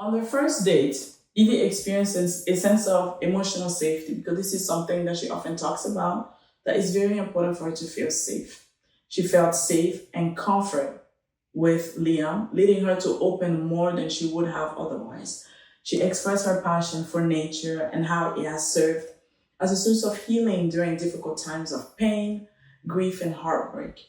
On their first date, Evie experiences a sense of emotional safety because this is something that she often talks about, that is very important for her to feel safe. She felt safe and comfort with Liam, leading her to open more than she would have otherwise. She expressed her passion for nature and how it has served as a source of healing during difficult times of pain, grief, and heartbreak.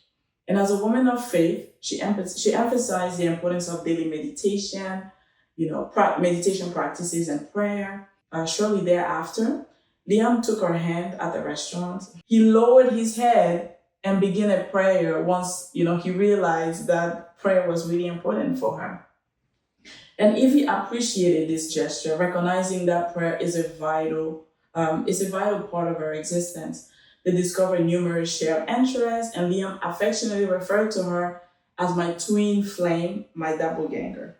And as a woman of faith, she emphasized the importance of daily meditation, meditation practices and prayer. Shortly thereafter, Liam took her hand at the restaurant. He lowered his head and began a prayer once, he realized that prayer was really important for her. And Evie appreciated this gesture, recognizing that prayer is a vital part of her existence. They discovered numerous shared interests, and Liam affectionately referred to her as my twin flame, my doppelganger.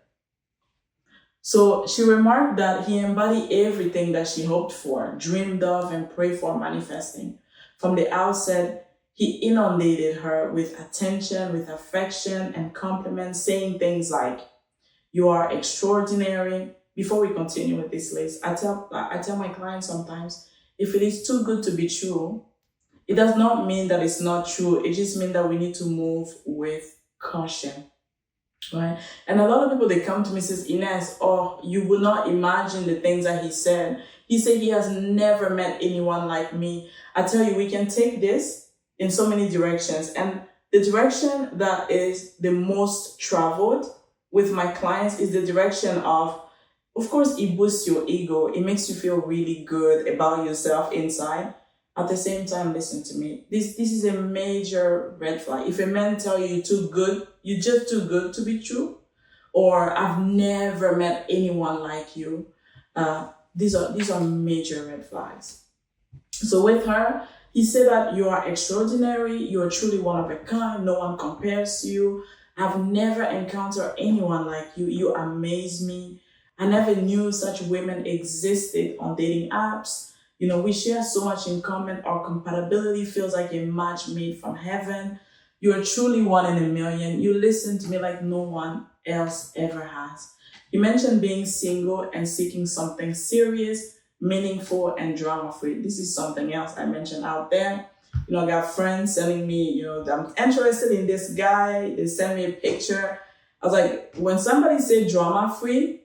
So she remarked that he embodied everything that she hoped for, dreamed of, and prayed for manifesting. From the outset, he inundated her with attention, with affection, and compliments, saying things like, "You are extraordinary." Before we continue with this list, I tell my clients sometimes, if it is too good to be true, it does not mean that it's not true. It just means that we need to move with caution, right? And a lot of people, they come to me and says, "Ines, you would not imagine the things that he said. He said he has never met anyone like me." I tell you, we can take this in so many directions. And the direction that is the most traveled with my clients is the direction of course, it boosts your ego. It makes you feel really good about yourself inside. At the same time, listen to me. This is a major red flag. If a man tell you you're just too good to be true, or "I've never met anyone like you," these are major red flags. So with her, he said that "You are extraordinary. You are truly one of a kind. No one compares to you. I've never encountered anyone like you. You amaze me. I never knew such women existed on dating apps. We share so much in common. Our compatibility feels like a match made from heaven. You are truly one in a million. You listen to me like no one else ever has." He mentioned being single and seeking something serious, meaningful, and drama-free. This is something else I mentioned out there. I got friends sending me, I'm interested in this guy. They send me a picture. I was like, when somebody say drama-free,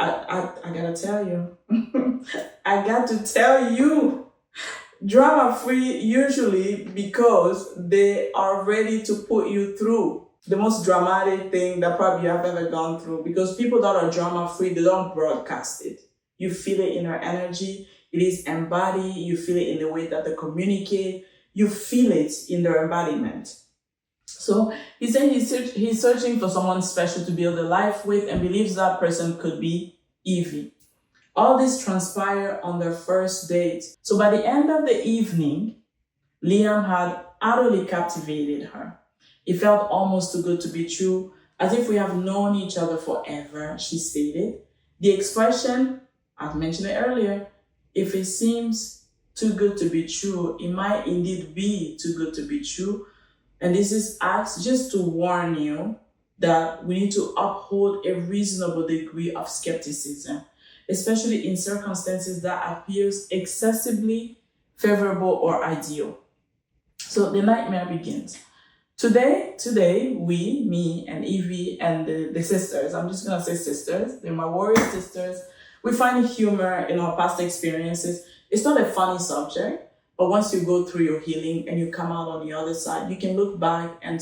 I gotta tell you, I got to tell you, drama-free usually because they are ready to put you through the most dramatic thing that probably you have ever gone through. Because people that are drama-free, they don't broadcast it. You feel it in their energy. It is embodied. You feel it in the way that they communicate. You feel it in their embodiment. So he said he's searching for someone special to build a life with and believes that person could be Evie. All this transpired on their first date. So by the end of the evening, Liam had utterly captivated her. It felt almost too good to be true, as if we have known each other forever, she stated. The expression, I've mentioned it earlier, if it seems too good to be true, it might indeed be too good to be true. And this is asked just to warn you that we need to uphold a reasonable degree of skepticism, especially in circumstances that appears excessively favorable or ideal. So the nightmare begins. Today, me and Evie and the sisters, I'm just gonna say sisters, they're my warrior sisters, we find humor in our past experiences. It's not a funny subject, but once you go through your healing and you come out on the other side, you can look back and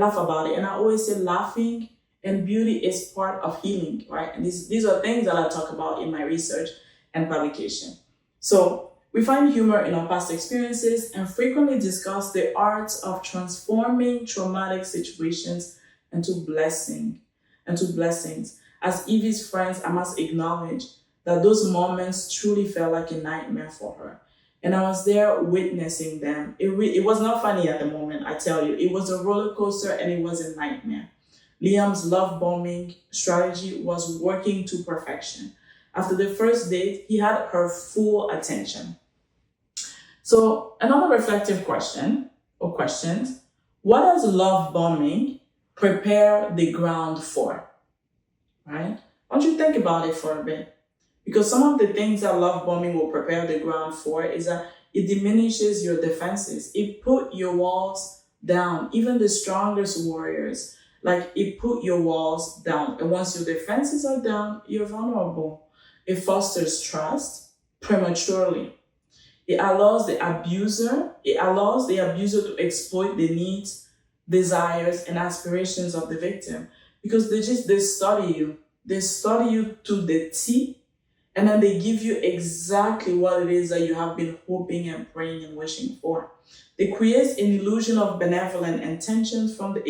laugh about it. And I always say laughing and beauty is part of healing, right? And these are things that I talk about in my research and publication. So we find humor in our past experiences and frequently discuss the arts of transforming traumatic situations into blessings. As Evie's friends, I must acknowledge that those moments truly felt like a nightmare for her. And I was there witnessing them. It was not funny at the moment, I tell you. It was a roller coaster and it was a nightmare. Liam's love bombing strategy was working to perfection. After the first date, he had her full attention. So another reflective question or questions, what does love bombing prepare the ground for, right? I want you to think about it for a bit. Because some of the things that love bombing will prepare the ground for is that it diminishes your defenses. It put your walls down. Even the strongest warriors, like it put your walls down. And once your defenses are down, you're vulnerable. It fosters trust prematurely. It allows the abuser to exploit the needs, desires, and aspirations of the victim. Because they study you. They study you to the T, and then they give you exactly what it is that you have been hoping and praying and wishing for. It creates an illusion of benevolent intentions from the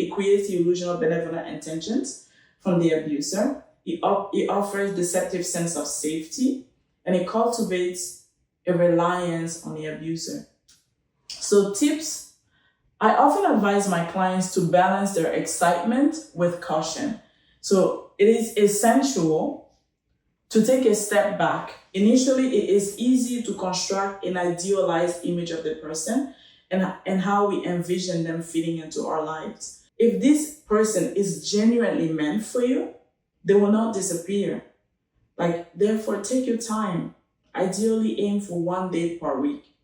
abuser. It offers deceptive sense of safety, and it cultivates a reliance on the abuser. So tips, I often advise my clients to balance their excitement with caution. So it is essential to take a step back. Initially, it is easy to construct an idealized image of the person and how we envision them fitting into our lives. If this person is genuinely meant for you, they will not disappear. Therefore, take your time. Ideally, aim for 1 day per week.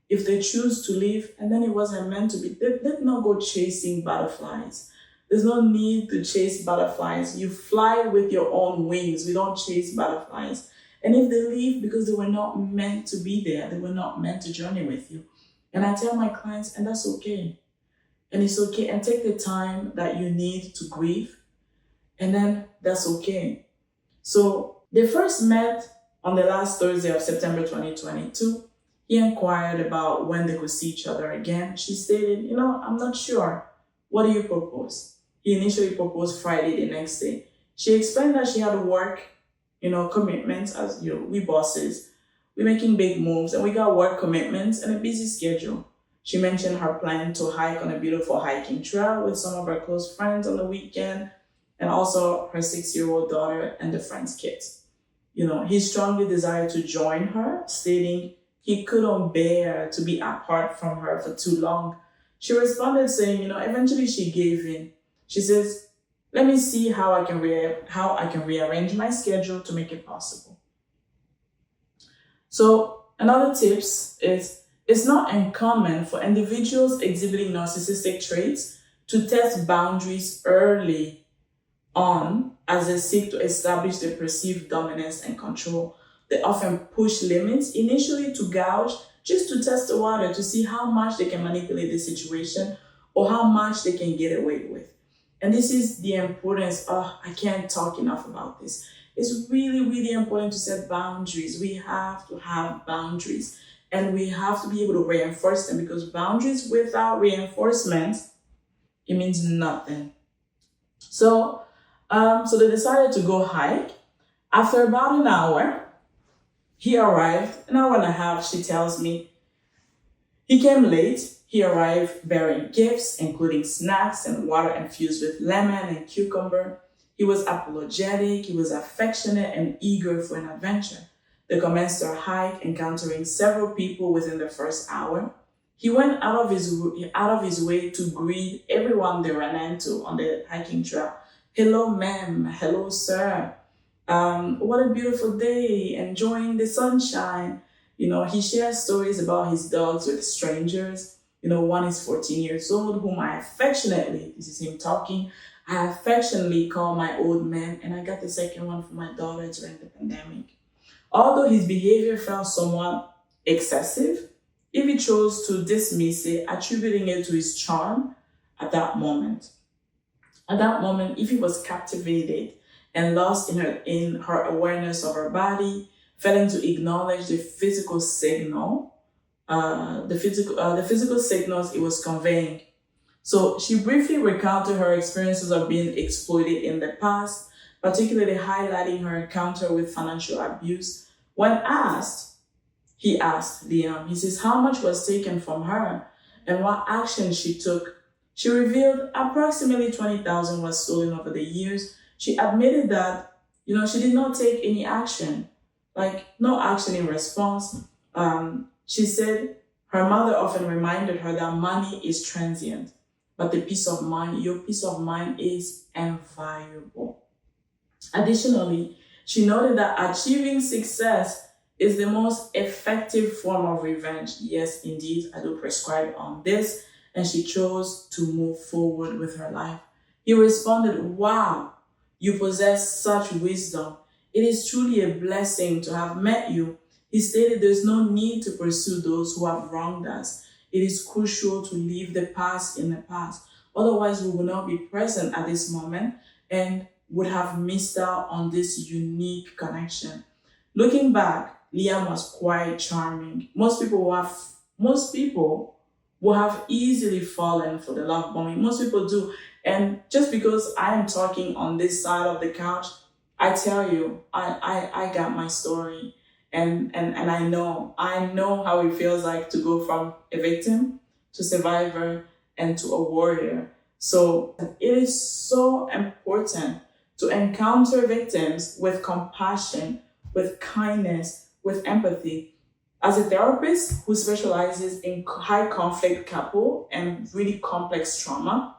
If they choose to leave and then it wasn't meant to be, let not go chasing butterflies. There's no need to chase butterflies. You fly with your own wings. We don't chase butterflies. And if they leave because they were not meant to be there, they were not meant to journey with you. And I tell my clients, and that's okay. And it's okay. And take the time that you need to grieve. And then that's okay. So they first met on the last Thursday of September 2022. He inquired about when they could see each other again. She stated, I'm not sure. What do you propose? He initially proposed Friday the next day. She explained that she had work, commitments as, we bosses. We're making big moves and we got work commitments and a busy schedule. She mentioned her plan to hike on a beautiful hiking trail with some of her close friends on the weekend and also her 6-year-old daughter and the friend's kids. He strongly desired to join her, stating he couldn't bear to be apart from her for too long. She responded saying, eventually she gave in. She says, let me see how I can rearrange my schedule to make it possible. So another tips is it's not uncommon for individuals exhibiting narcissistic traits to test boundaries early on as they seek to establish their perceived dominance and control. They often push limits initially to gauge, just to test the water, to see how much they can manipulate the situation or how much they can get away with. And this is the importance of, I can't talk enough about this. It's really, really important to set boundaries. We have to have boundaries and we have to be able to reinforce them, because boundaries without reinforcement, it means nothing. So they decided to go hike. After about an hour, he arrived, an hour and a half, she tells me. He came late. He arrived bearing gifts, including snacks and water infused with lemon and cucumber. He was apologetic, he was affectionate and eager for an adventure. They commenced their hike, encountering several people within the first hour. He went out of his way to greet everyone they ran into on the hiking trail. Hello, ma'am. Hello, sir. What a beautiful day, enjoying the sunshine. He shares stories about his dogs with strangers. One is 14 years old, whom I affectionately, this is him talking, I affectionately call my old man, and I got the second one for my daughter during the pandemic. Although his behavior felt somewhat excessive, Avie chose to dismiss it, attributing it to his charm at that moment. At that moment, Avie was captivated and lost in her awareness of her body, failing to acknowledge the physical signals it was conveying. So she briefly recounted her experiences of being exploited in the past, particularly highlighting her encounter with financial abuse. When asked, he says how much was taken from her and what action she took. She revealed approximately 20,000 was stolen over the years. She admitted that, she did not take any action, no action in response. She said her mother often reminded her that money is transient, but your peace of mind is invaluable. Additionally, She noted that achieving success is the most effective form of revenge. Yes, indeed, I do prescribe on this. And she chose to move forward with her life. He responded, "Wow, you possess such wisdom. It is truly a blessing to have met you." He stated there's no need to pursue those who have wronged us. It is crucial to leave the past in the past. Otherwise, we will not be present at this moment and would have missed out on this unique connection. Looking back, Liam was quite charming. Most people will have easily fallen for the love bombing. Most people do. And just because I am talking on this side of the couch, I tell you, I got my story. And I know how it feels like to go from a victim to survivor and to a warrior. So it is so important to encounter victims with compassion, with kindness, with empathy. As a therapist who specializes in high conflict couple and really complex trauma,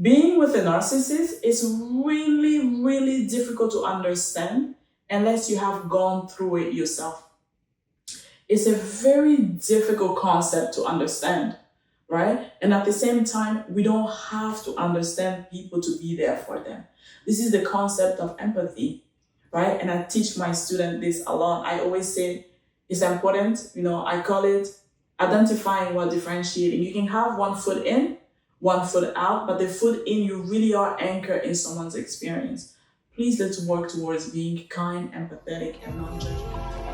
being with a narcissist is really, really difficult to understand unless you have gone through it yourself. It's a very difficult concept to understand, right? And at the same time, we don't have to understand people to be there for them. This is the concept of empathy, right? And I teach my students this a lot. I always say it's important, I call it identifying while differentiating. You can have one foot in, one foot out, but the foot in, you really are anchored in someone's experience. Please let's work towards being kind, empathetic, and non-judgmental.